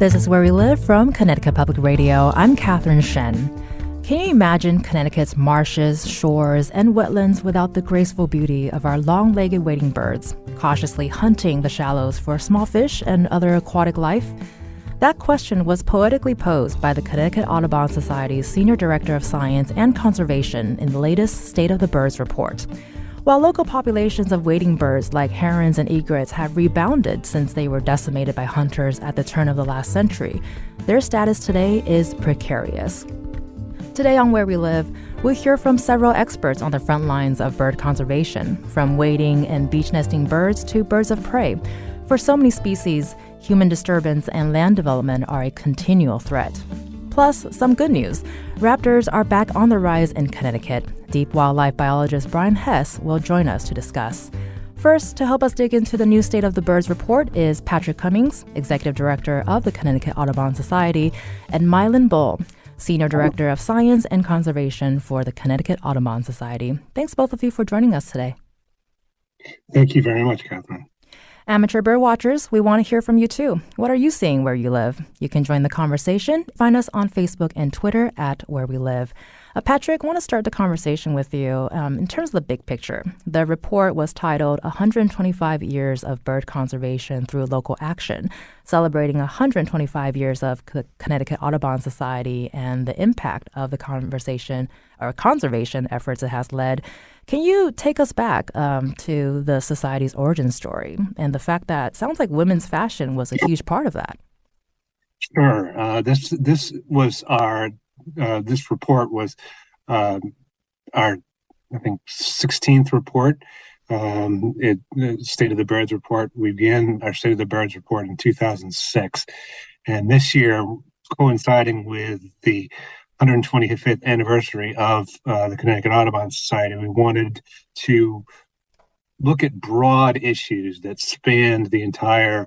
This is Where We Live from Connecticut Public Radio. I'm Catherine Shen. Can you imagine Connecticut's marshes, shores, and wetlands without the graceful beauty of our long-legged wading birds, cautiously hunting the shallows for small fish and other aquatic life? That question was poetically posed by the Connecticut Audubon Society's Senior Director of Science and Conservation in the latest State of the Birds report. While local populations of wading birds like herons and egrets have rebounded since they were decimated by hunters at the turn of the last century, their status today is precarious. Today on Where We Live, we'll hear from several experts on the front lines of bird conservation, from wading and beach nesting birds to birds of prey. For so many species, human disturbance and land development are a continual threat. Plus, some good news. Raptors are back on the rise in Connecticut. Deep wildlife biologist Brian Hess will join us to discuss. First, to help us dig into the new State of the Birds report is Patrick Cummings, Executive Director of the Connecticut Audubon Society, and Milan, Senior Director of Science and Conservation for the Connecticut Audubon Society. Thanks both of you for joining us today. Thank you very much, Catherine. Amateur bird watchers, we want to hear from you too. What are you seeing where you live? You can join the conversation. Find us on Facebook and Twitter at Where We Live. Patrick, I want to start the conversation with you in terms of the big picture. The report was titled 125 Years of Bird Conservation Through Local Action, celebrating 125 years of Connecticut Audubon Society and the impact of the conservation efforts it has led. Can you take us back to the Society's origin story and the fact that it sounds like women's fashion was a huge part of that? Sure. This report was our, I think, 16th report. The State of the Birds report. We began our State of the Birds report in 2006, and this year, coinciding with the 125th anniversary of the Connecticut Audubon Society, we wanted to look at broad issues that spanned the entire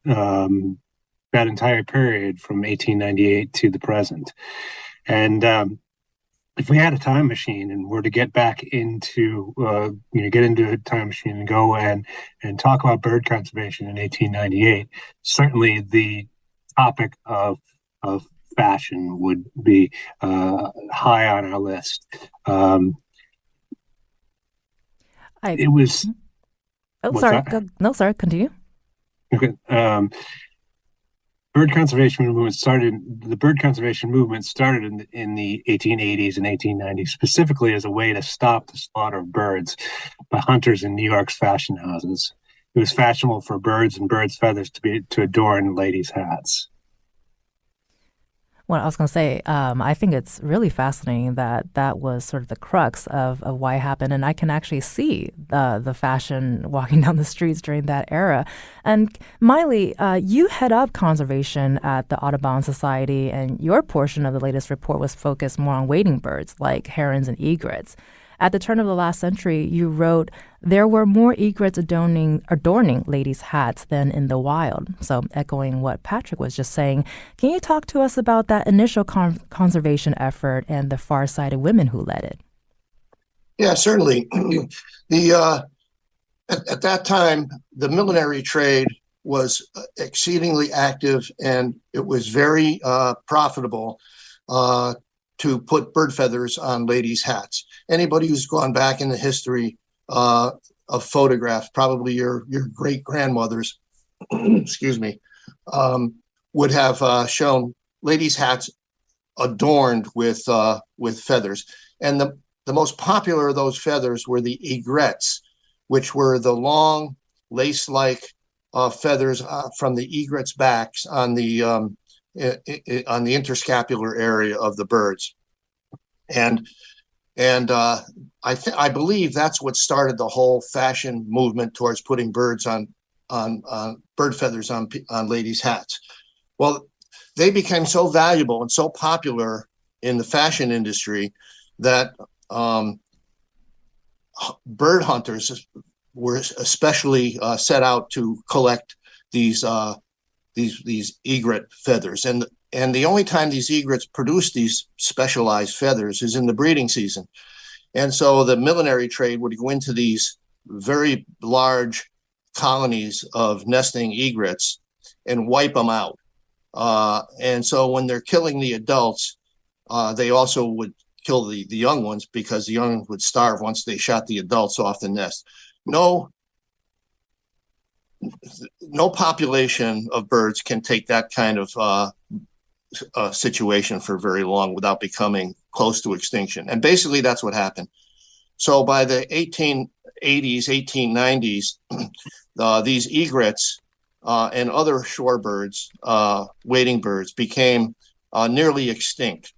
that entire period from 1898 to the present. And if we had a time machine and were to get back into get into a time machine and go and talk about bird conservation in 1898, certainly the topic of fashion would be high on our list. It was. Oh, sorry. Sorry. Continue. Okay. The bird conservation movement started in the 1880s and 1890s, specifically as a way to stop the slaughter of birds by hunters in New York's fashion houses. It was fashionable for birds and birds' feathers to adorn ladies' hats. Well, I was going to say, I think it's really fascinating that was sort of the crux of why it happened. And I can actually see the fashion walking down the streets during that era. And Miley, you head up conservation at the Audubon Society, and your portion of the latest report was focused more on wading birds like herons and egrets. At the turn of the last century, you wrote, there were more egrets adorning ladies' hats than in the wild. So echoing what Patrick was just saying, can you talk to us about that initial conservation effort and the far-sighted women who led it? Yeah, certainly. At that time, the millinery trade was exceedingly active, and it was very profitable to put bird feathers on ladies' hats. Anybody who's gone back in the history of photographs, probably your great grandmothers, excuse me, would have shown ladies' hats adorned with feathers. And the most popular of those feathers were the egrets, which were the long lace-like feathers from the egrets' backs on the interscapular area of the birds. And I believe that's what started the whole fashion movement towards putting birds on bird feathers on ladies' hats. Well, they became so valuable and so popular in the fashion industry that bird hunters were especially set out to collect these egret feathers, and the only time these egrets produce these specialized feathers is in the breeding season. And so the millinery trade would go into these very large colonies of nesting egrets and wipe them out. And so when they're killing the adults, they also would kill the young ones, because the young would starve once they shot the adults off the nest. No population of birds can take that kind of situation for very long without becoming close to extinction. And basically that's what happened. So by the 1880s, 1890s, these egrets and other shorebirds, wading birds, became nearly extinct.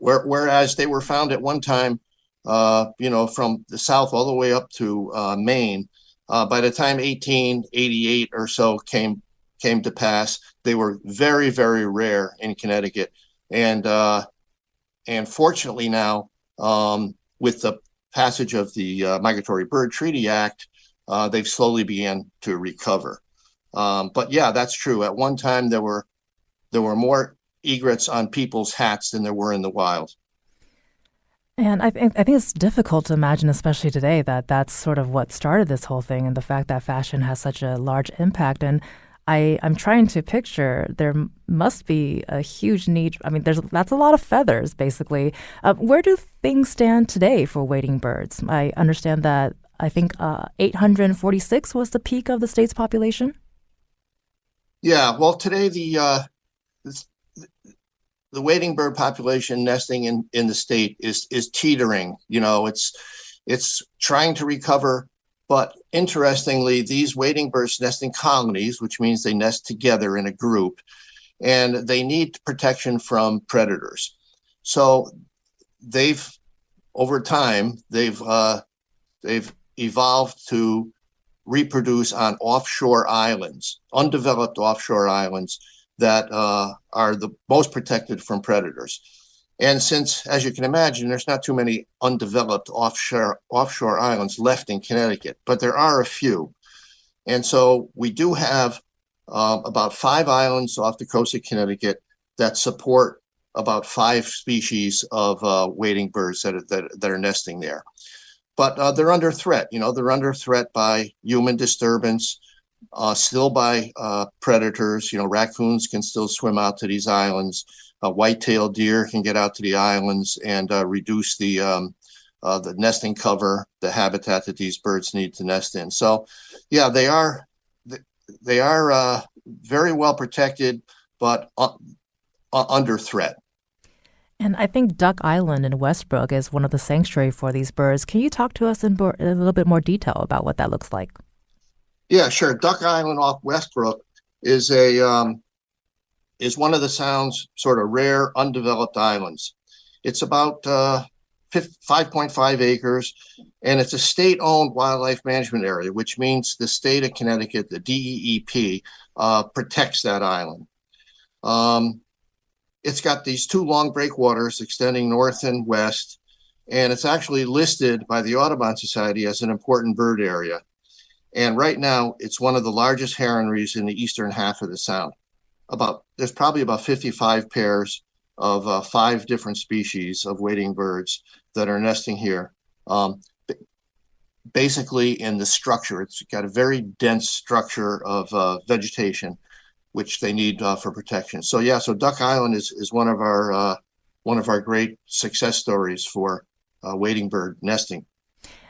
Whereas they were found at one time, from the south all the way up to Maine. By the time 1888 or so came to pass, they were very, very rare in Connecticut. And fortunately now, with the passage of the Migratory Bird Treaty Act, they've slowly began to recover. But yeah, that's true. At one time, there were more egrets on people's hats than there were in the wild. And I think it's difficult to imagine, especially today, that that's sort of what started this whole thing, and the fact that fashion has such a large impact. And I'm trying to picture, there must be a huge need. I mean, that's a lot of feathers, basically. Where do things stand today for wading birds? I understand that I think 846 was the peak of the state's population. Yeah, well, today the wading bird population nesting in the state is teetering. It's trying to recover, but interestingly, these wading birds nest in colonies, which means they nest together in a group, and they need protection from predators. So over time they've evolved to reproduce on offshore islands, undeveloped offshore islands that are the most protected from predators. And since, as you can imagine, there's not too many undeveloped offshore islands left in Connecticut, but there are a few. And so we do have about 5 islands off the coast of Connecticut that support about 5 species of wading birds that are nesting there. But they're under threat. They're under threat by human disturbance, still by predators. Raccoons can still swim out to these islands. White-tailed deer can get out to the islands and reduce the nesting cover, the habitat that these birds need to nest in. So, yeah, they are very well protected, but under threat. And I think Duck Island in Westbrook is one of the sanctuary for these birds. Can you talk to us in a little bit more detail about what that looks like? Yeah, sure. Duck Island off Westbrook is one of the Sound's sort of rare undeveloped islands. It's about 5.5 acres, and it's a state-owned wildlife management area, which means the state of Connecticut, the DEEP, protects that island. It's got these 2 long breakwaters extending north and west, and it's actually listed by the Audubon Society as an important bird area. And right now, it's one of the largest heronries in the eastern half of the Sound. There's probably about 55 pairs of 5 different species of wading birds that are nesting here. Basically, in the structure, it's got a very dense structure of vegetation, which they need for protection. So Duck Island is one of our great success stories for wading bird nesting.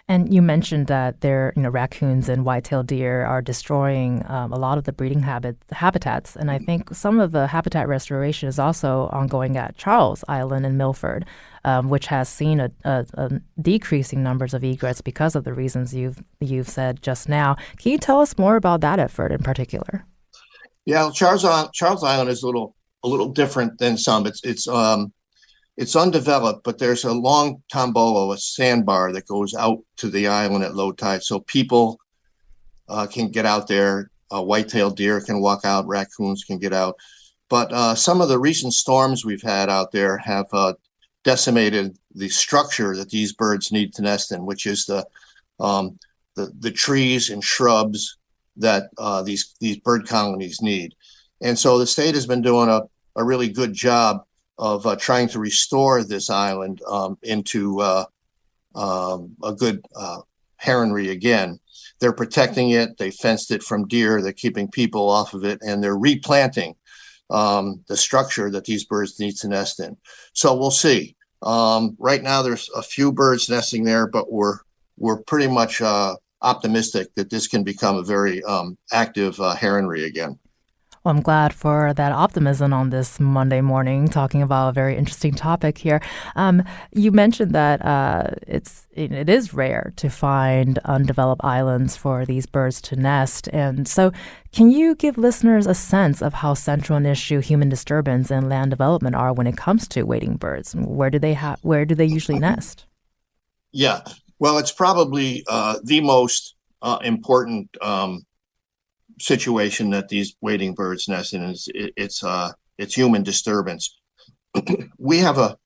And you mentioned that raccoons and white-tailed deer are destroying a lot of the breeding habitats. And I think some of the habitat restoration is also ongoing at Charles Island in Milford, which has seen a decreasing numbers of egrets because of the reasons you've said just now. Can you tell us more about that effort in particular? Yeah, Charles Island is a little different than some. It's undeveloped, but there's a long tombolo, a sandbar that goes out to the island at low tide. So people can get out there. White-tailed deer can walk out. Raccoons can get out. But some of the recent storms we've had out there have decimated the structure that these birds need to nest in, which is the trees and shrubs that these bird colonies need. And so the state has been doing a really good job of trying to restore this island into a good heronry again. They're protecting it. They fenced it from deer. They're keeping people off of it, and they're replanting the structure that these birds need to nest in. So we'll see. Right now, there's a few birds nesting there, but we're pretty much optimistic that this can become a very active heronry again. Well, I'm glad for that optimism on this Monday morning, talking about a very interesting topic here. You mentioned that it is rare to find undeveloped islands for these birds to nest, and so can you give listeners a sense of how central an issue human disturbance and land development are when it comes to wading birds? Where do they usually nest? Yeah, well, it's probably the most important situation that these wading birds nest in is it's human disturbance. we have a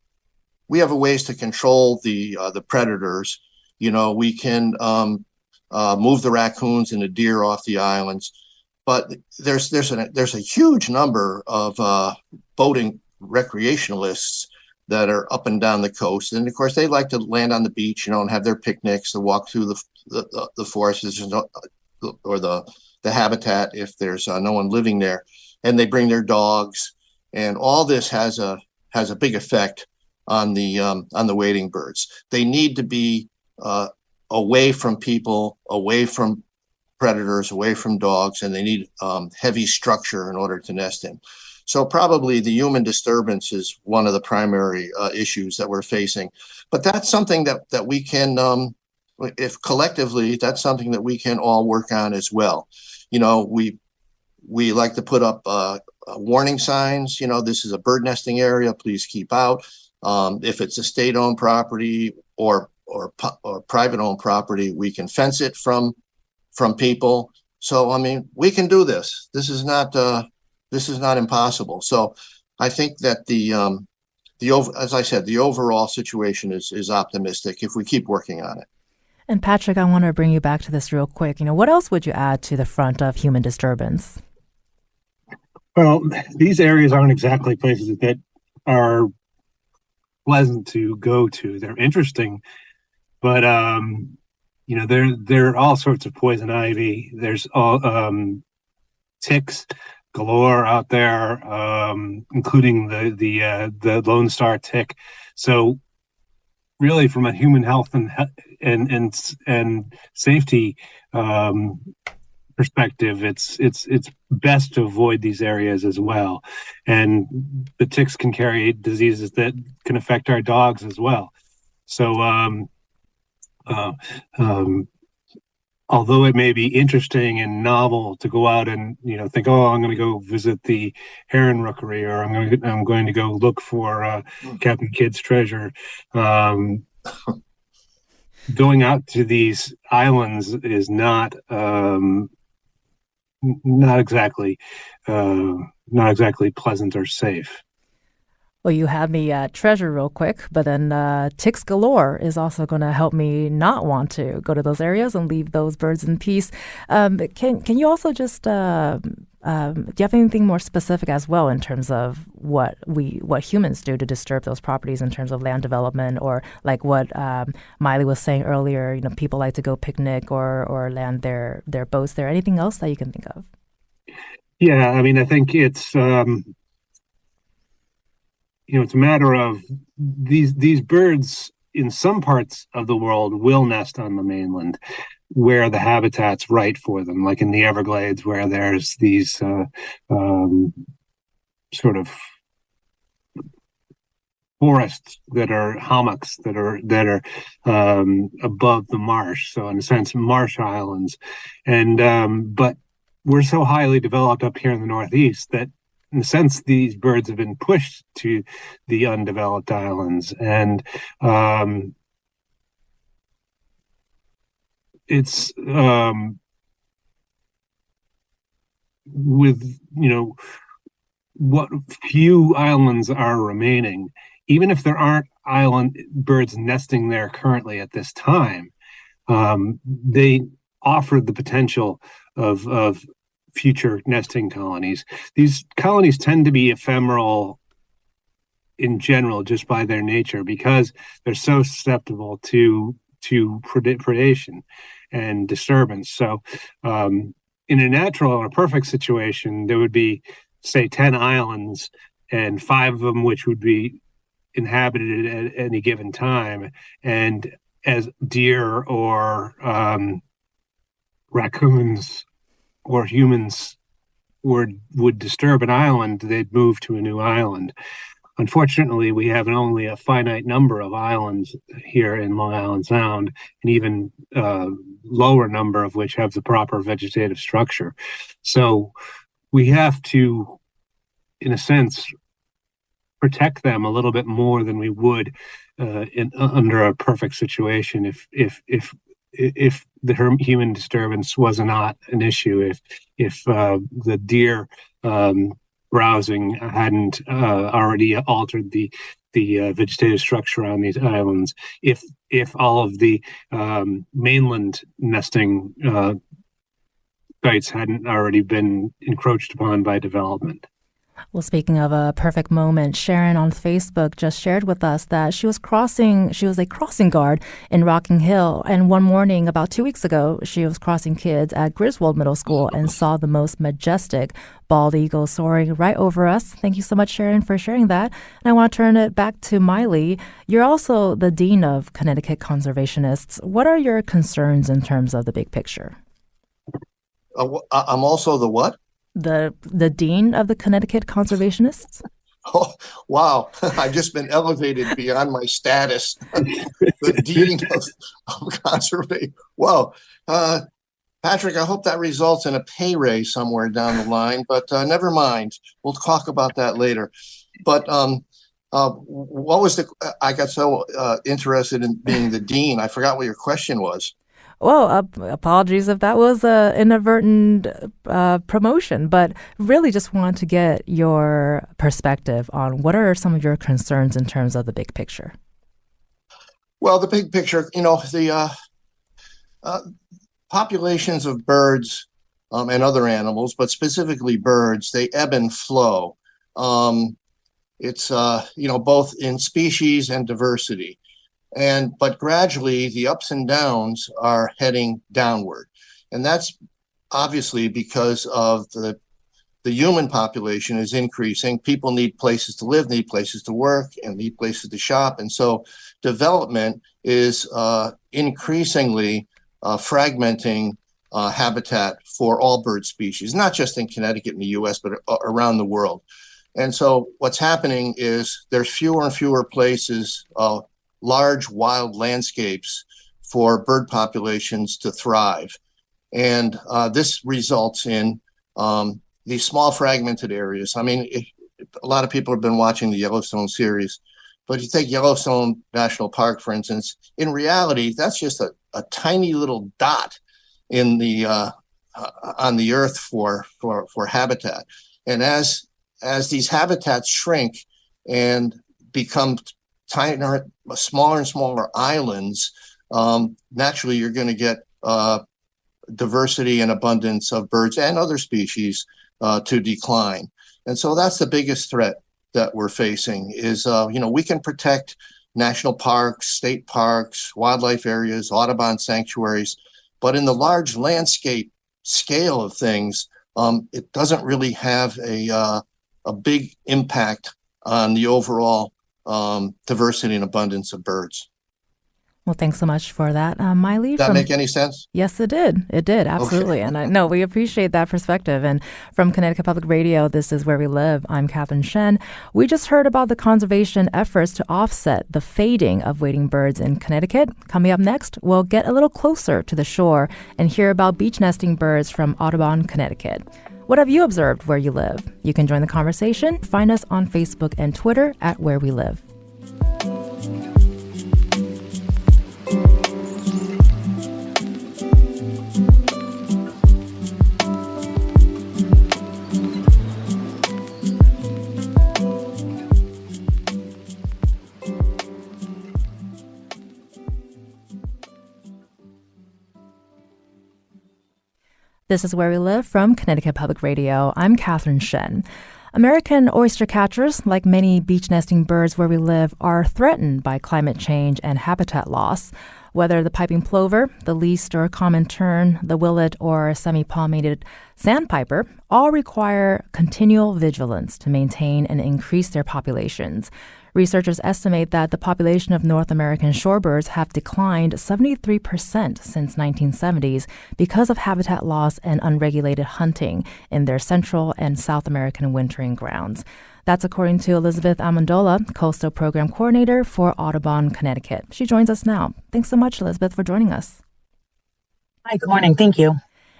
ways to control the predators. We can move the raccoons and the deer off the islands, but there's a huge number of boating recreationalists that are up and down the coast, and of course they like to land on the beach, and have their picnics, to walk through the forests or the habitat if there's no one living there, and they bring their dogs, and all this has a big effect on the wading birds. They need to be away from people, away from predators, away from dogs, and they need heavy structure in order to nest in. So probably the human disturbance is one of the primary issues that we're facing, but that's something that we can, if collectively, that's something that we can all work on as well. We like to put up warning signs. This is a bird nesting area. Please keep out. If it's a state-owned property or private-owned property, we can fence it from people. So we can do this. This is not impossible. So I think that as I said, the overall situation is optimistic if we keep working on it. And Patrick, I want to bring you back to this real quick. What else would you add to the front of human disturbance? Well, these areas aren't exactly places that are pleasant to go to. They're interesting, but there are all sorts of poison ivy. There's all ticks galore out there, including the Lone Star tick. So really, from a human health and safety perspective, it's best to avoid these areas as well. And the ticks can carry diseases that can affect our dogs as well. So although it may be interesting and novel to go out and think, oh, I'm going to go visit the heron rookery, or I'm going to go look for Captain Kidd's treasure. Going out to these islands is not exactly pleasant or safe. Well, you had me at treasure real quick, but then ticks galore is also going to help me not want to go to those areas and leave those birds in peace. Can you also just do you have anything more specific as well in terms of what humans do to disturb those properties in terms of land development, or like what Miley was saying earlier? People like to go picnic or land their boats there. Anything else that you can think of? Yeah, I think it's it's a matter of these birds in some parts of the world will nest on the mainland where the habitat's right for them, like in the Everglades, where there's these sort of forests that are hummocks that are above the marsh. So in a sense, marsh islands. And but we're so highly developed up here in the Northeast that in a sense, these birds have been pushed to the undeveloped islands. And it's with, what few islands are remaining, even if there aren't island birds nesting there currently at this time, they offer the potential of future nesting colonies. These colonies tend to be ephemeral in general, just by their nature, because they're so susceptible to predation and disturbance. So in a natural or a perfect situation, there would be say 10 islands, and 5 of them which would be inhabited at any given time, and as deer or raccoons or humans would disturb an island, they'd move to a new island. Unfortunately, we have only a finite number of islands here in Long Island Sound, and even lower number of which have the proper vegetative structure. So we have to, in a sense, protect them a little bit more than we would under a perfect situation if the human disturbance was not an issue, if the deer browsing hadn't already altered the vegetative structure on these islands, if all of the mainland nesting sites hadn't already been encroached upon by development. Well, speaking of a perfect moment, Sharon on Facebook just shared with us that she was a crossing guard in Rocking Hill. And one morning, about 2 weeks ago, she was crossing kids at Griswold Middle School and saw the most majestic bald eagle soaring right over us. Thank you so much, Sharon, for sharing that. And I want to turn it back to Miley. You're also the Dean of Connecticut Conservationists. What are your concerns in terms of the big picture? I'm also the what? The Dean of the Connecticut Conservationists? Oh, wow. I've just been elevated beyond my status. The Dean of Conservation. Wow. Patrick, I hope that results in a pay raise somewhere down the line, but never mind. We'll talk about that later. But what was I got so interested in being the Dean, I forgot what your question was. Well, apologies if that was an inadvertent promotion, but really just want to get your perspective on what are some of your concerns in terms of the big picture. Well, the big picture, the populations of birds and other animals, but specifically birds, they ebb and flow. It's, both in species and diversity. But gradually the ups and downs are heading downward. And that's obviously because of the human population is increasing. People need places to live, need places to work, and need places to shop. And so development is increasingly fragmenting habitat for all bird species, not just in Connecticut in the US, but around the world. And so what's happening is there's fewer and fewer places, large wild landscapes for bird populations to thrive. And this results in these small fragmented areas. I mean, a lot of people have been watching the Yellowstone series, but if you take Yellowstone National Park, for instance, in reality, that's just a tiny little dot in the on the earth for habitat. And as these habitats shrink and become tinier, smaller and smaller islands, naturally you're going to get diversity and abundance of birds and other species to decline. And so that's the biggest threat that we're facing is, we can protect national parks, state parks, wildlife areas, Audubon sanctuaries, but in the large landscape scale of things, it doesn't really have a big impact on the overall diversity and abundance of birds. Well, thanks so much for that, Miley. Did that make any sense? Yes, it did. It did, absolutely. Okay. And we appreciate that perspective. And from Connecticut Public Radio, this is Where We Live. I'm Catherine Shen. We just heard about the conservation efforts to offset the fading of wading birds in Connecticut. Coming up next, we'll get a little closer to the shore and hear about beach nesting birds from Audubon, Connecticut. What have you observed where you live? You can join the conversation. Find us on Facebook and Twitter at Where We Live. This is Where We Live from Connecticut Public Radio. I'm Catherine Shen. American oyster catchers, like many beach nesting birds where we live, are threatened by climate change and habitat loss. Whether the piping plover, the least or common tern, the willet, or semi-palmated sandpiper, all require continual vigilance to maintain and increase their populations. Researchers estimate that the population of North American shorebirds have declined 73% since 1970s because of habitat loss and unregulated hunting in their Central and South American wintering grounds. That's according to Elizabeth Amendola, Coastal Program Coordinator for Audubon, Connecticut. She joins us now. Thanks so much, Elizabeth, for joining us. Hi, good morning. Thank you.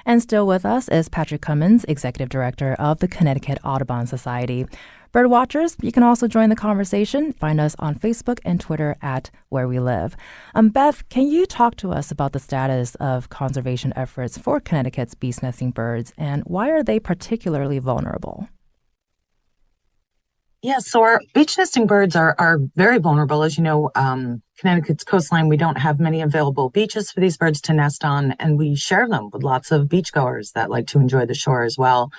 And still with us is Patrick Cummins, Executive Director of the Connecticut Audubon Society. Bird watchers, you can also join the conversation. Find us on Facebook and Twitter at Where We Live. Beth, can you talk to us about the status of conservation efforts for Connecticut's beach nesting birds, and why are they particularly vulnerable? Yeah, so our beach nesting birds are very vulnerable. As you know, Connecticut's coastline, we don't have many available beaches for these birds to nest on, and we share them with lots of beachgoers that like to enjoy the shore as well.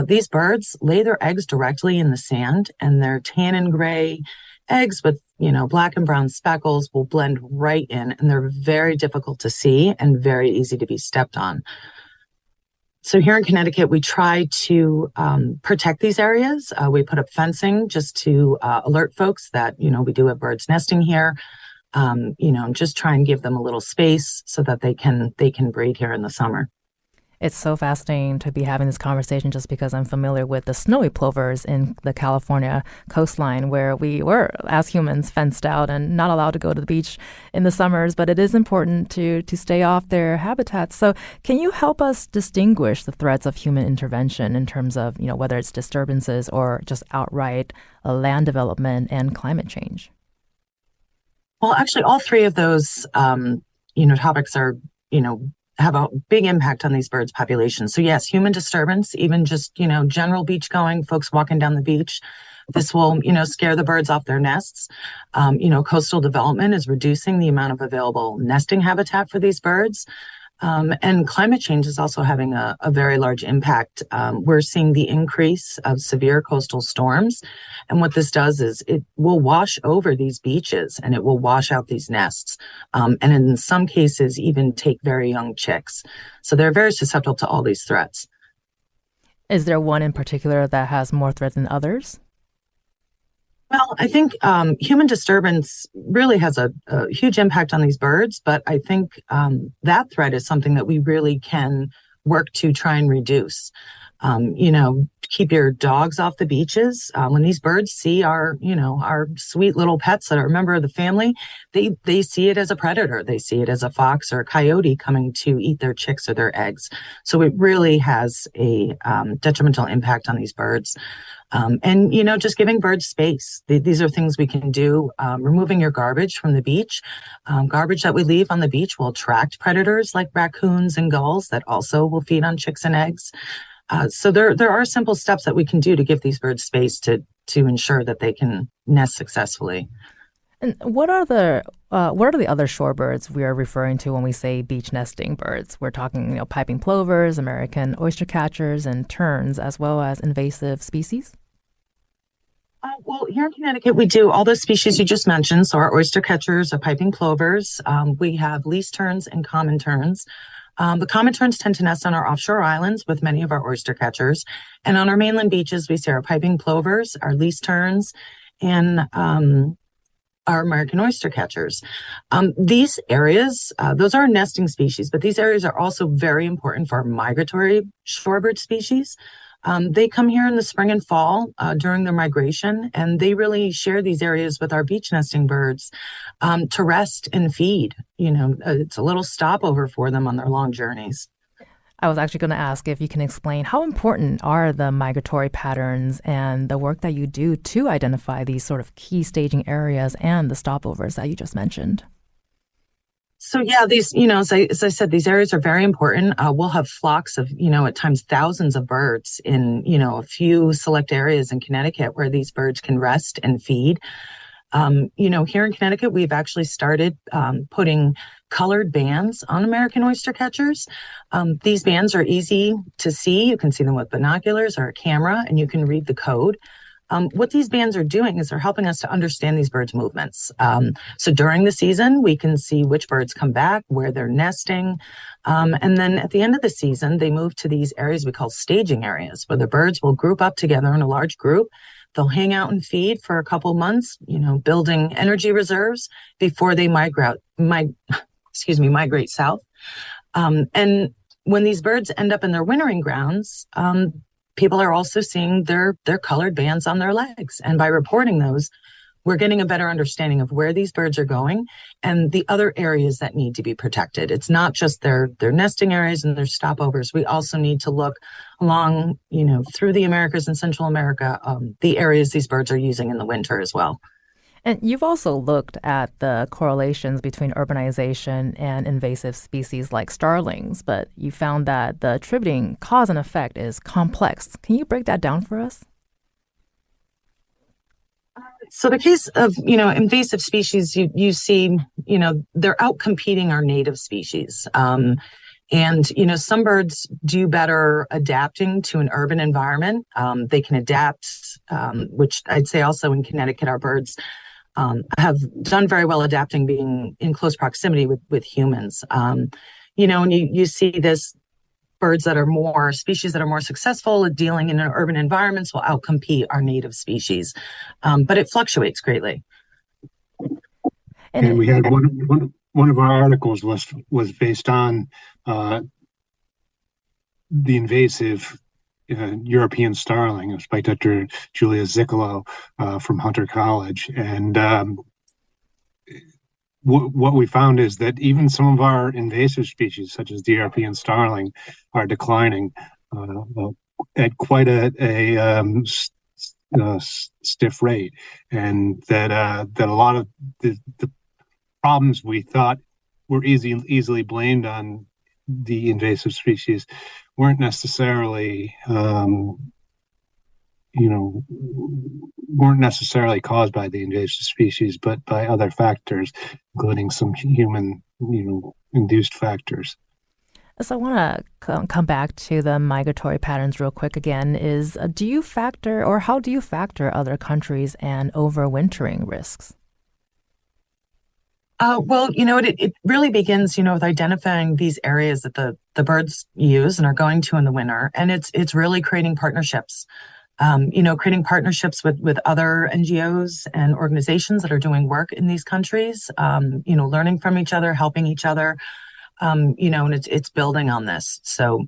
These birds lay their eggs directly in the sand, and their tan and gray eggs with, black and brown speckles will blend right in, and they're very difficult to see and very easy to be stepped on. So here in Connecticut, we try to protect these areas. We put up fencing just to alert folks that, we do have birds nesting here, just try and give them a little space so that they can breed here in the summer. It's so fascinating to be having this conversation just because I'm familiar with the snowy plovers in the California coastline where we were, as humans, fenced out and not allowed to go to the beach in the summers, but it is important to stay off their habitats. So can you help us distinguish the threats of human intervention in terms of, whether it's disturbances or just outright land development and climate change? Well, actually, all three of those, topics are, have a big impact on these birds' populations. So yes, human disturbance, even just, general beach going, folks walking down the beach, this will, scare the birds off their nests. Coastal development is reducing the amount of available nesting habitat for these birds. And climate change is also having a very large impact. We're seeing the increase of severe coastal storms. And what this does is it will wash over these beaches and it will wash out these nests. And in some cases, even take very young chicks. So they're very susceptible to all these threats. Is there one in particular that has more threats than others? Well, I think human disturbance really has a huge impact on these birds, but I think that threat is something that we really can work to try and reduce. Keep your dogs off the beaches. When these birds see our sweet little pets that are a member of the family, they see it as a predator. They see it as a fox or a coyote coming to eat their chicks or their eggs. So it really has a detrimental impact on these birds. And just giving birds space. These are things we can do. Removing your garbage from the beach. Garbage that we leave on the beach will attract predators like raccoons and gulls that also will feed on chicks and eggs. So there are simple steps that we can do to give these birds space to ensure that they can nest successfully. And what are the other shorebirds we are referring to when we say beach nesting birds? We're talking, piping plovers, American oystercatchers, and terns, as well as invasive species. Well, here in Connecticut, we do all those species you just mentioned. So our oystercatchers, our piping plovers, we have least terns and common terns. The common terns tend to nest on our offshore islands with many of our oystercatchers. And on our mainland beaches, we see our piping plovers, our least terns, and our American oystercatchers. These areas, those are nesting species, but these areas are also very important for our migratory shorebird species. They come here in the spring and fall during their migration, and they really share these areas with our beach nesting birds to rest and feed. It's a little stopover for them on their long journeys. I was actually going to ask if you can explain how important are the migratory patterns and the work that you do to identify these sort of key staging areas and the stopovers that you just mentioned. So yeah, these, as I said, these areas are very important. We'll have flocks of, at times thousands of birds in, a few select areas in Connecticut where these birds can rest and feed. Here in Connecticut, we've actually started putting colored bands on American oystercatchers. These bands are easy to see. You can see them with binoculars or a camera, and you can read the code. what these bands are doing is they're helping us to understand these birds' movements. So during the season, we can see which birds come back, where they're nesting. And then at the end of the season, they move to these areas we call staging areas, where the birds will group up together in a large group. They'll hang out and feed for a couple months, building energy reserves before they migrate south. And when these birds end up in their wintering grounds, people are also seeing their colored bands on their legs. And by reporting those, we're getting a better understanding of where these birds are going and the other areas that need to be protected. It's not just their nesting areas and their stopovers. We also need to look along, through the Americas and Central America, the areas these birds are using in the winter as well. And you've also looked at the correlations between urbanization and invasive species like starlings, but you found that the attributing cause and effect is complex. Can you break that down for us? So the case of, invasive species, you see, they're outcompeting our native species. And, some birds do better adapting to an urban environment. They can adapt, which I'd say also in Connecticut, our birds have done very well adapting, being in close proximity with humans. And you see this, species that are more successful at dealing in urban environments will outcompete our native species. But it fluctuates greatly. And we had one of our articles was based on the invasive European starling. It was by Dr. Julia Ziccolo from Hunter College. And what we found is that even some of our invasive species, such as the European starling, are declining at quite a stiff rate, and that a lot of the problems we thought were easily blamed on the invasive species weren't necessarily caused by the invasive species, but by other factors, including some human, induced factors. So I want to come back to the migratory patterns real quick again. How do you factor other countries and overwintering risks? It really begins, with identifying these areas that the birds use and are going to in the winter. And it's really creating partnerships. Creating partnerships with other NGOs and organizations that are doing work in these countries, learning from each other, helping each other, and it's building on this. So,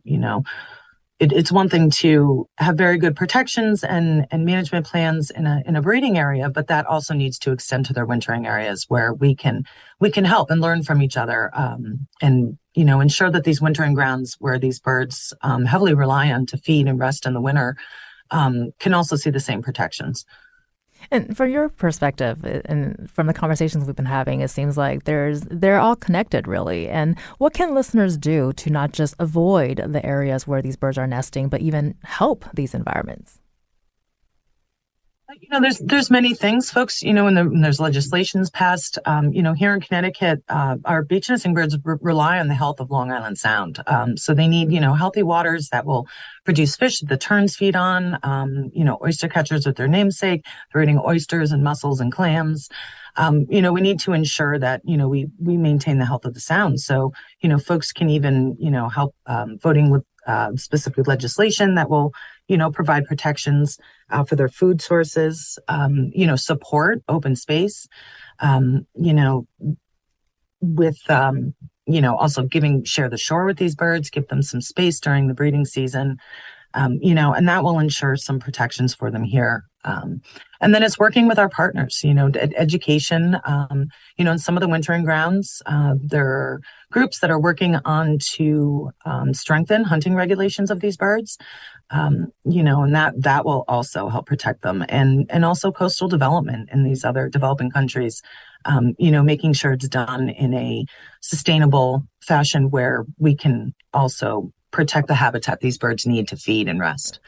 it's one thing to have very good protections and management plans in a breeding area, but that also needs to extend to their wintering areas where we can help and learn from each other, and ensure that these wintering grounds where these birds heavily rely on to feed and rest in the winter can also see the same protections. And from your perspective, and from the conversations we've been having, it seems like they're all connected, really. And what can listeners do to not just avoid the areas where these birds are nesting, but even help these environments? There's many things, folks, when there's legislations passed, here in Connecticut, our beach nesting birds rely on the health of Long Island Sound. So they need, healthy waters that will produce fish that the terns feed on, oyster catchers with their namesake. They're eating oysters and mussels and clams. We need to ensure that, we maintain the health of the sound. So, folks can even, help voting with specific legislation that will, provide protections for their food sources, support open space, with, also share the shore with these birds, give them some space during the breeding season, and that will ensure some protections for them here. And then it's working with our partners, education, in some of the wintering grounds, there are groups that are working on to strengthen hunting regulations of these birds, and that will also help protect them, and also coastal development in these other developing countries, making sure it's done in a sustainable fashion where we can also protect the habitat these birds need to feed and rest.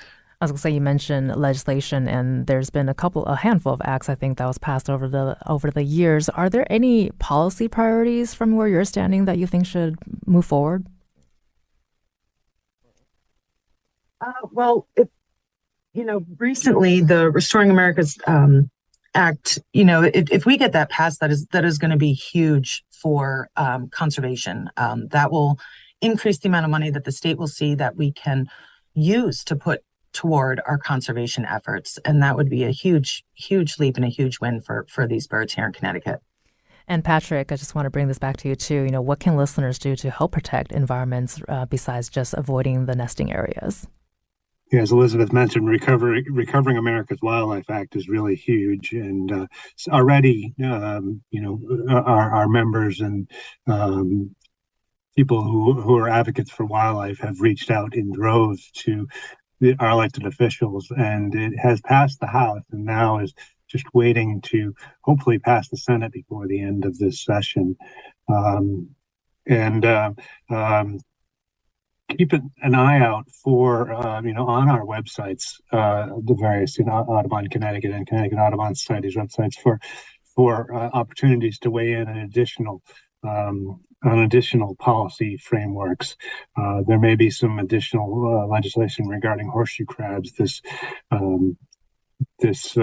I was going to say, you mentioned legislation, and there's been a handful of acts, I think, that was passed over the years. Are there any policy priorities from where you're standing that you think should move forward? Recently the Restoring America's Act, if we get that passed, that is going to be huge for conservation. That will increase the amount of money that the state will see that we can use to put toward our conservation efforts. And that would be a huge, huge leap and a huge win for these birds here in Connecticut. And Patrick, I just want to bring this back to you too. What can listeners do to help protect environments besides just avoiding the nesting areas? Yeah, as Elizabeth mentioned, Recovering America's Wildlife Act is really huge, and already, our members and people who are advocates for wildlife have reached out in droves to our elected officials, and it has passed the House, and now is just waiting to hopefully pass the Senate before the end of this session. Keep an eye out for, on our websites, the various, Audubon Connecticut and Connecticut Audubon Society's websites for opportunities to weigh in on additional policy frameworks. There may be some additional legislation regarding horseshoe crabs this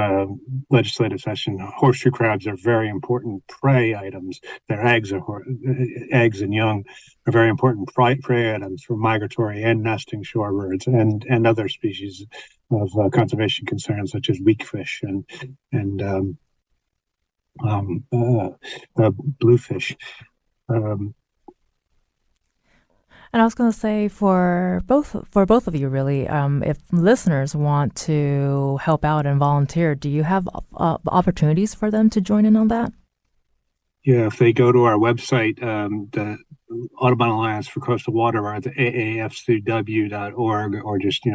legislative session. Horseshoe crabs are very important prey items. Their eggs and young are very important prey items for migratory and nesting shorebirds and other species of conservation concerns such as weakfish and bluefish. And I was going to say for both of you, really, if listeners want to help out and volunteer, do you have opportunities for them to join in on that? Yeah, if they go to our website, the Audubon Alliance for Coastal Waterbirds, aafcw.org, or just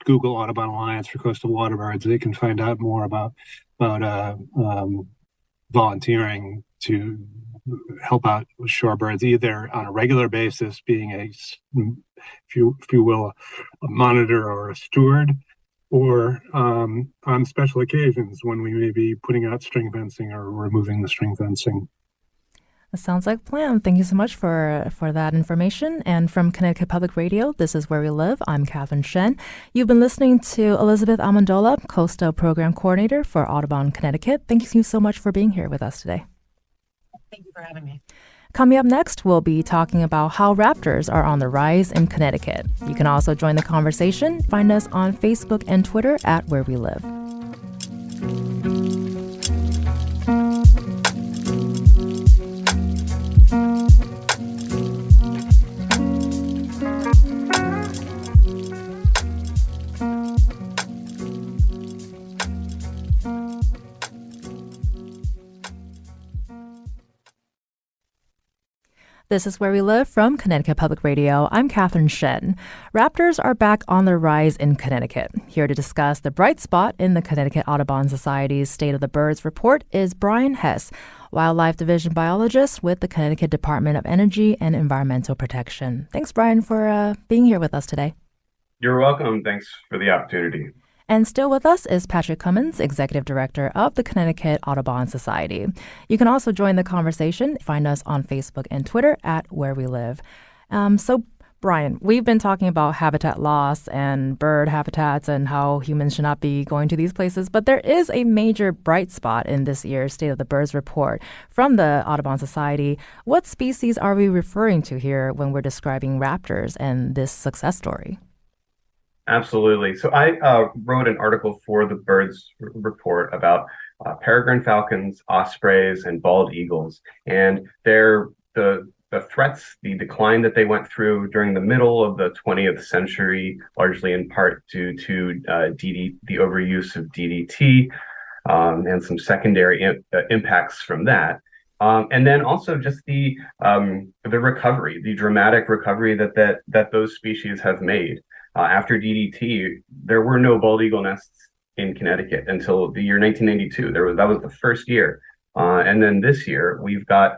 Google Audubon Alliance for Coastal Waterbirds, they can find out more about volunteering to help out with shorebirds, either on a regular basis, being if you will, a monitor or a steward, or on special occasions when we may be putting out string fencing or removing the string fencing. That sounds like a plan. Thank you so much for that information. And from Connecticut Public Radio, this is Where We Live. I'm Catherine Shen. You've been listening to Elizabeth Amendola, Coastal Program Coordinator for Audubon, Connecticut. Thank you so much for being here with us today. Thank you for having me. Coming up next, we'll be talking about how raptors are on the rise in Connecticut. You can also join the conversation. Find us on Facebook and Twitter at Where We Live. This is Where We Live from Connecticut Public Radio. I'm Catherine Shen. Raptors are back on the rise in Connecticut. Here to discuss the bright spot in the Connecticut Audubon Society's State of the Birds report is Brian Hess, Wildlife Division Biologist with the Connecticut Department of Energy and Environmental Protection. Thanks, Brian, for being here with us today. You're welcome. Thanks for the opportunity. And still with us is Patrick Cummins, Executive Director of the Connecticut Audubon Society. You can also join the conversation. Find us on Facebook and Twitter at Where We Live. So, Brian, we've been talking about habitat loss and bird habitats and how humans should not be going to these places, but there is a major bright spot in this year's State of the Birds report from the Audubon Society. What species are we referring to here when we're describing raptors and this success story? Absolutely. So I wrote an article for the Birds report about peregrine falcons, ospreys, and bald eagles, and the threats, the decline that they went through during the middle of the 20th century, largely in part due to the overuse of DDT and some secondary impacts from that. And then also just the recovery, the dramatic recovery that those species have made. After DDT, there were no bald eagle nests in Connecticut until the year 1992. That was the first year. And then this year, we've got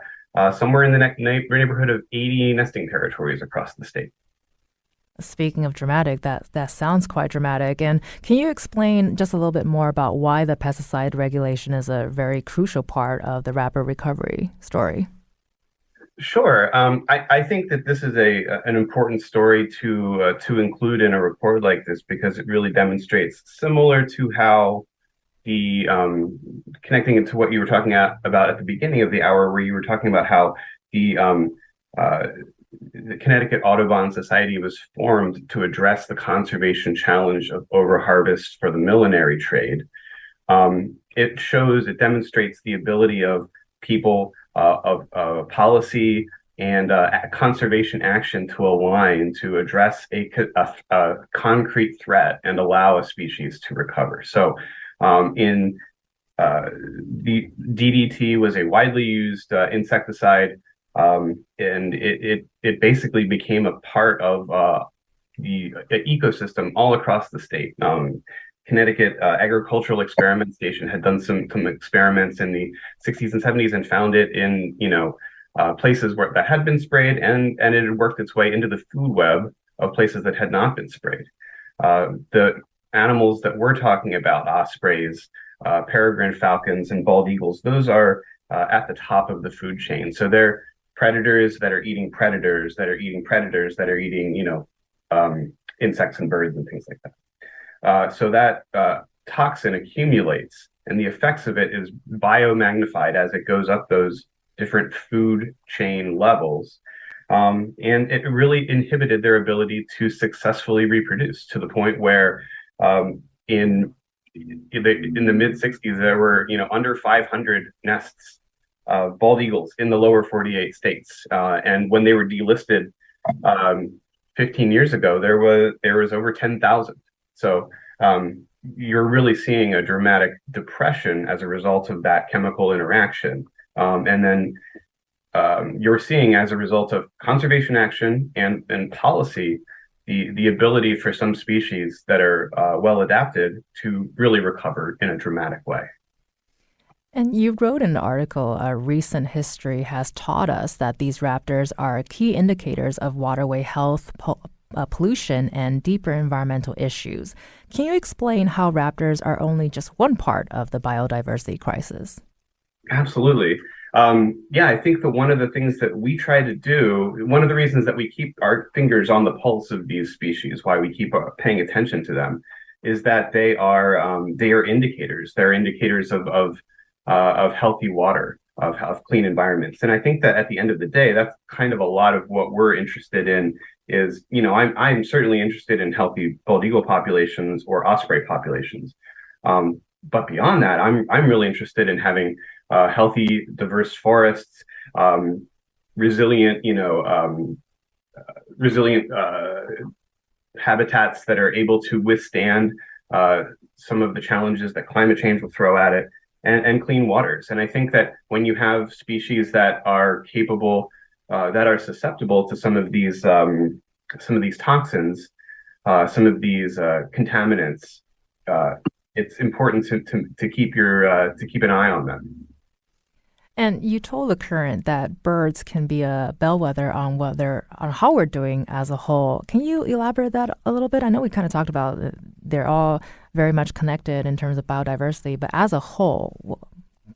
somewhere in the neighborhood of 80 nesting territories across the state. Speaking of dramatic, that sounds quite dramatic. And can you explain just a little bit more about why the pesticide regulation is a very crucial part of the rapid recovery story? Sure. I think that this is an important story to include in a report like this because it really demonstrates, similar to how the connecting it to what you were talking about at the beginning of the hour, where you were talking about how the uh, the Connecticut Audubon Society was formed to address the conservation challenge of overharvest for the millinery trade. It demonstrates the ability of people, of policy and conservation action to align to address a concrete threat and allow a species to recover. So, in the DDT was a widely used insecticide, and it basically became a part of the ecosystem all across the state. Connecticut Agricultural Experiment Station had done some experiments in the 60s and 70s and found it in places where that had been sprayed, and it had worked its way into the food web of places that had not been sprayed. The animals that we're talking about, ospreys, peregrine falcons, and bald eagles, those are at the top of the food chain. So they're predators that are eating predators that are eating predators that are eating, insects and birds and things like that. So that toxin accumulates, and the effects of it is biomagnified as it goes up those different food chain levels. And it really inhibited their ability to successfully reproduce, to the point where in the mid 60s there were under 500 nests of bald eagles in the lower 48 states, and when they were delisted 15 years ago, there was over 10,000. So you're really seeing a dramatic depression as a result of that chemical interaction. And then you're seeing, as a result of conservation action and policy, the ability for some species that are well adapted to really recover in a dramatic way. And you wrote in an article, recent history has taught us that these raptors are key indicators of waterway health, pollution, and deeper environmental issues. Can you explain how raptors are only just one part of the biodiversity crisis? Absolutely. Yeah, I think that one of the things that we try to do, one of the reasons that we keep our fingers on the pulse of these species, why we keep paying attention to them, is that they are indicators. They're indicators of healthy water, of clean environments. And I think that at the end of the day, that's kind of a lot of what we're interested in. Is I'm certainly interested in healthy bald eagle populations or osprey populations, but beyond that, I'm really interested in having healthy, diverse forests, resilient, resilient habitats that are able to withstand some of the challenges that climate change will throw at it, and clean waters. And I think that when you have species that are capable, that are susceptible to some of these toxins, some of these contaminants, it's important to keep an eye on them. And you told The Current that birds can be a bellwether on how we're doing as a whole. Can you elaborate that a little bit? I know we kind of talked about they're all very much connected in terms of biodiversity, but as a whole,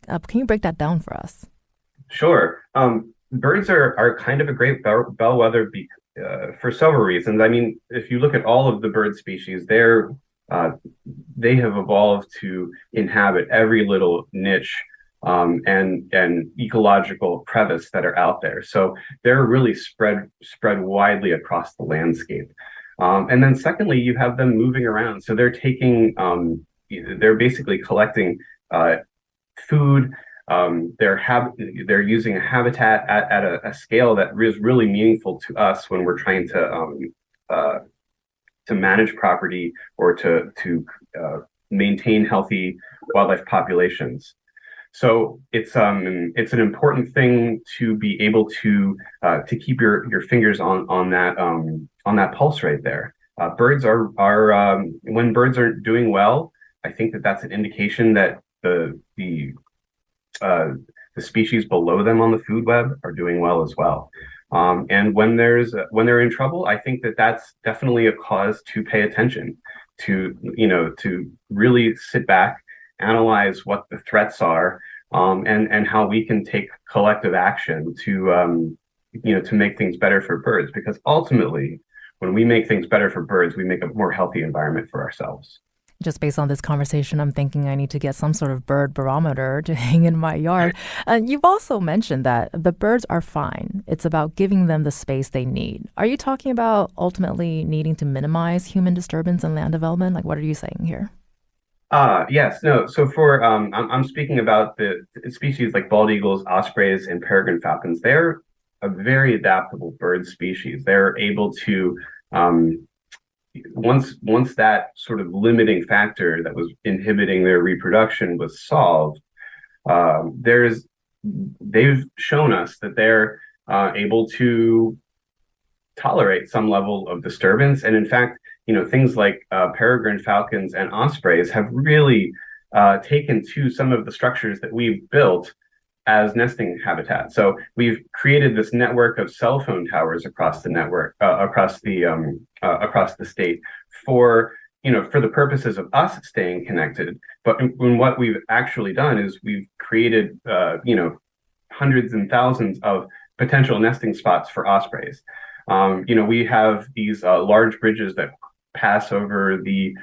can you break that down for us? Sure. Birds are kind of a great bellwether for several reasons. I mean, if you look at all of the bird species, they have evolved to inhabit every little niche and ecological crevice that are out there. So they're really spread widely across the landscape. And then secondly, you have them moving around. So they're they're basically collecting food. They're using a habitat at a scale that is really meaningful to us when we're trying to manage property or to maintain healthy wildlife populations. So it's an important thing to be able to keep your fingers on that pulse right there. Birds are when birds are doing well, I think that's an indication that the species below them on the food web are doing well as well. And when they're in trouble, I think that's definitely a cause to pay attention to really sit back, analyze what the threats are, and how we can take collective action to to make things better for birds, because ultimately, when we make things better for birds, we make a more healthy environment for ourselves. Just based on this conversation, I'm thinking I need to get some sort of bird barometer to hang in my yard. You've also mentioned that the birds are fine. It's about giving them the space they need. Are you talking about ultimately needing to minimize human disturbance and land development? Like, what are you saying here? Yes, no. So for I'm speaking about the species like bald eagles, ospreys, and peregrine falcons. They're a very adaptable bird species. They're able to um, once that sort of limiting factor that was inhibiting their reproduction was solved, there's they've shown us that they're able to tolerate some level of disturbance. And in fact, things like peregrine falcons and ospreys have really taken to some of the structures that we've built as nesting habitat. So we've created this network of cell phone towers across the network, across the state for the purposes of us staying connected. But in what we've actually done is we've created hundreds and thousands of potential nesting spots for ospreys. We have these large bridges that pass over the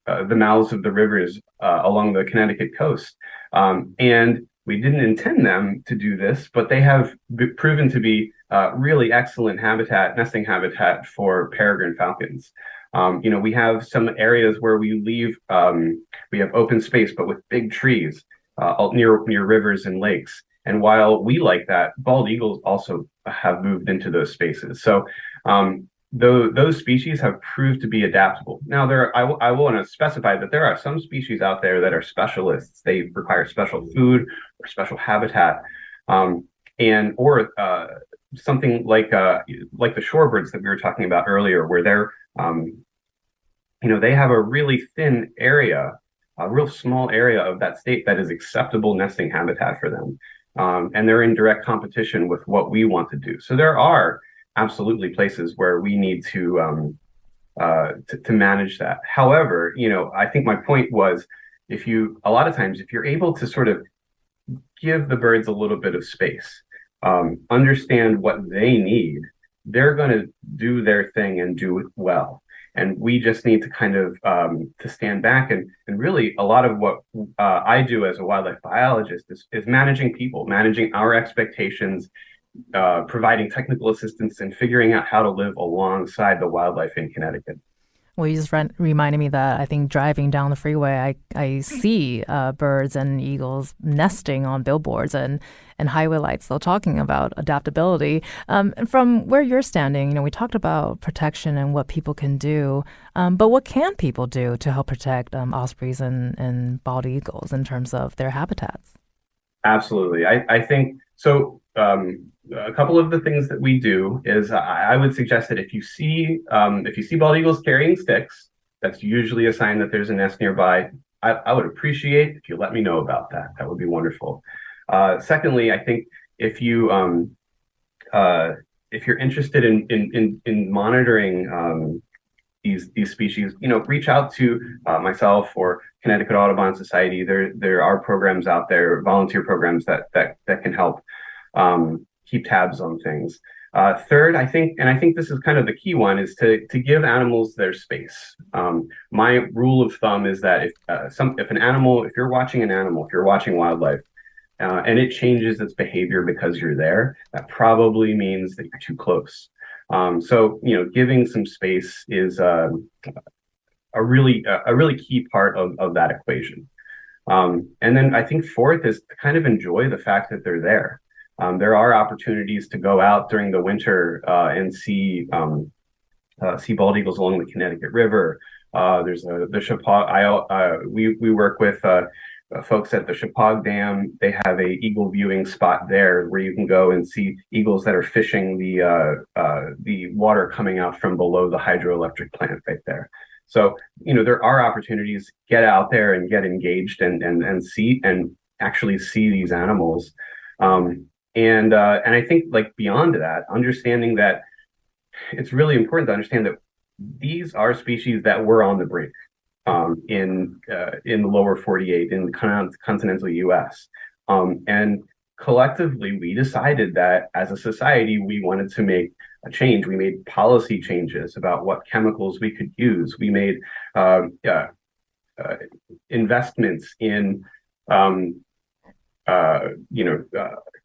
mouths of the rivers along the Connecticut coast, and we didn't intend them to do this, but they have proven to be really excellent nesting habitat for peregrine falcons. We have some areas where we have open space, but with big trees near rivers and lakes. And while we like that, bald eagles also have moved into those spaces. So those species have proved to be adaptable. Now, I want to specify that there are some species out there that are specialists. They require special food or special habitat, or something like the shorebirds that we were talking about earlier, where they have a really thin area, a real small area of that state that is acceptable nesting habitat for them. And they're in direct competition with what we want to do. So there are absolutely places where we need to manage that. However, I think my point was, a lot of times, if you're able to sort of give the birds a little bit of space, understand what they need, they're going to do their thing and do it well. And we just need to kind of to stand back and really a lot of what I do as a wildlife biologist is managing people, managing our expectations, providing technical assistance, and figuring out how to live alongside the wildlife in Connecticut. Well, you just reminded me that I think driving down the freeway, I see birds and eagles nesting on billboards and highway lights, though, talking about adaptability. And from where you're standing, we talked about protection and what people can do. But what can people do to help protect ospreys and bald eagles in terms of their habitats? Absolutely. I think so. A couple of the things that we do is I would suggest that if you see bald eagles carrying sticks, that's usually a sign that there's a nest nearby. I would appreciate if you let me know about that. That would be wonderful. Secondly, I think if you're interested in monitoring these species, reach out to myself or Connecticut Audubon Society. There are programs out there, volunteer programs that can help keep tabs on things. Third, I think this is kind of the key one, is to give animals their space. My rule of thumb is that if you're watching wildlife, and it changes its behavior because you're there, that probably means that you're too close. So giving some space is a really key part of that equation. And then I think fourth is to kind of enjoy the fact that they're there. There are opportunities to go out during the winter and see bald eagles along the Connecticut River. There's the Chippewa. We work with folks at the Chippewa Dam. They have a eagle viewing spot there where you can go and see eagles that are fishing the water coming out from below the hydroelectric plant right there. So there are opportunities. Get out there and get engaged and see and actually see these animals. And I think, like, beyond that, understanding that it's really important to understand that these are species that were on the brink in the lower 48 in the continental U.S. And collectively, we decided that as a society, we wanted to make a change. We made policy changes about what chemicals we could use. We made investments in,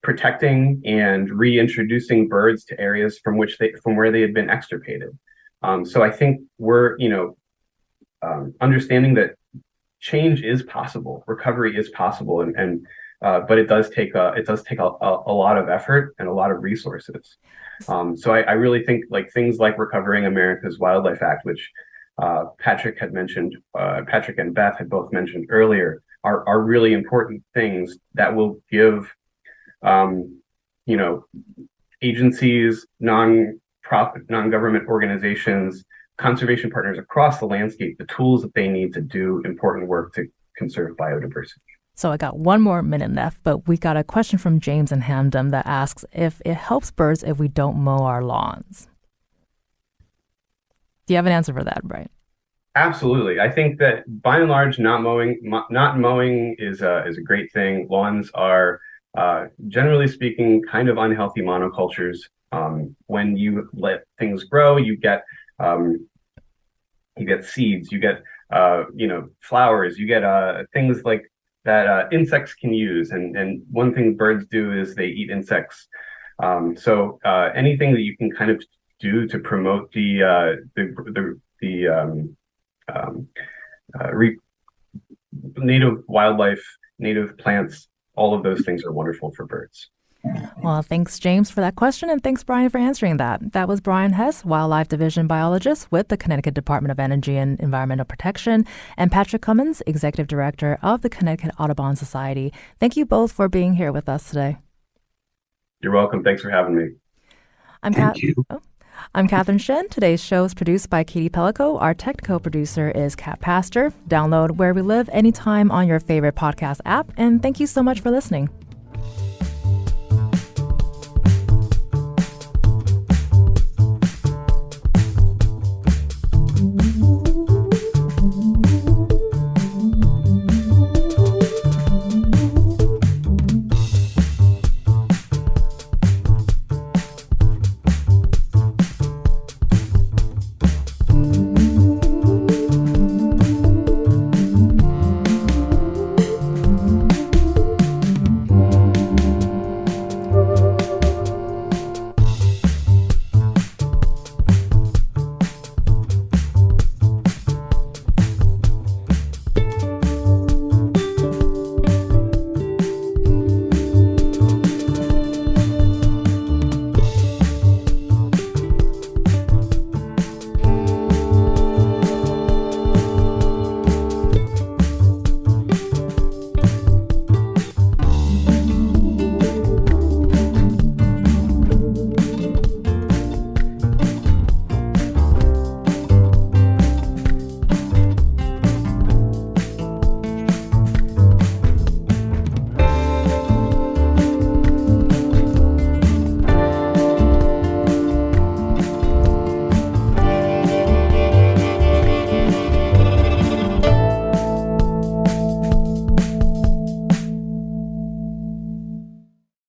protecting and reintroducing birds to areas from where they had been extirpated. So I think we're, understanding that change is possible, recovery is possible, and but it does take a lot of effort and a lot of resources. So I really think things like Recovering America's Wildlife Act, which Patrick had mentioned, Patrick and Beth had both mentioned earlier, are really important things that will give agencies, non-profit, non-government organizations, conservation partners across the landscape the tools that they need to do important work to conserve biodiversity. So I got one more minute left, but we got a question from James in Hamden that asks if it helps birds if we don't mow our lawns. Do you have an answer for that, Brian? Absolutely. I think that by and large, not mowing is a great thing. Lawns are, generally speaking, kind of unhealthy monocultures. When you let things grow, you get seeds, you get flowers, you get things like that insects can use, and one thing birds do is they eat insects. So anything that you can kind of do to promote the native wildlife, native plants, all of those things are wonderful for birds. Well, thanks, James, for that question, and thanks, Brian, for answering that. That was Brian Hess, Wildlife Division Biologist with the Connecticut Department of Energy and Environmental Protection, and Patrick Cummins, Executive Director of the Connecticut Audubon Society. Thank you both for being here with us today. You're welcome. Thanks for having me. I'm Catherine Shen. Today's show is produced by Katie Pellico. Our technical producer is Kat Pastor. Download Where We Live anytime on your favorite podcast app, and thank you so much for listening.